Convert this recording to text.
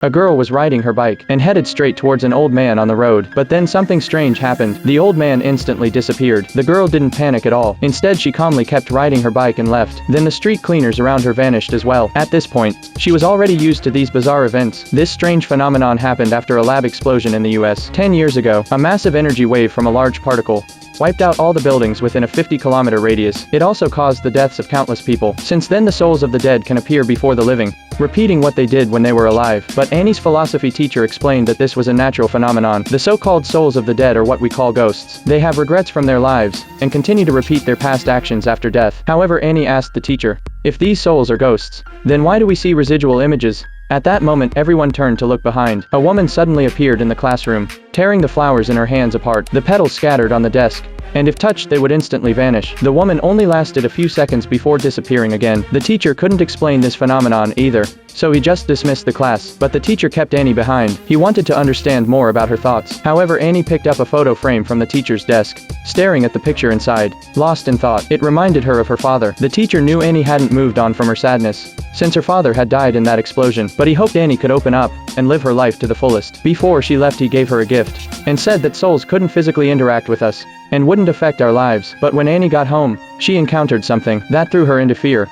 A girl was riding her bike and headed straight towards an old man on the road, but then something strange happened. The old man instantly disappeared. The girl didn't panic at all. Instead, she calmly kept riding her bike and left. Then the street cleaners around her vanished as well. At this point, she was already used to these bizarre events. This strange phenomenon happened after a lab explosion in the US. 10 years ago, a massive energy wave from a large particle wiped out all the buildings within a 50-kilometer radius. It also caused the deaths of countless people. Since then, the souls of the dead can appear before the living, repeating what they did when they were alive. But Annie's philosophy teacher explained that this was a natural phenomenon. The so-called souls of the dead are what we call ghosts. They have regrets from their lives and continue to repeat their past actions after death. However, Annie asked the teacher, if these souls are ghosts, then why do we see residual images? At that moment, everyone turned to look behind. A woman suddenly appeared in the classroom, tearing the flowers in her hands apart. The petals scattered on the desk, and if touched they would instantly vanish. The woman only lasted a few seconds before disappearing again. The teacher couldn't explain this phenomenon either, so he just dismissed the class. But the teacher kept Annie behind. He wanted to understand more about her thoughts. However, Annie picked up a photo frame from the teacher's desk, staring at the picture inside, lost in thought. It reminded her of her father. The teacher knew Annie hadn't moved on from her sadness, since her father had died in that explosion, but he hoped Annie could open up and live her life to the fullest. Before she left, he gave her a gift and said that souls couldn't physically interact with us and wouldn't affect our lives. But when Annie got home, she encountered something that threw her into fear.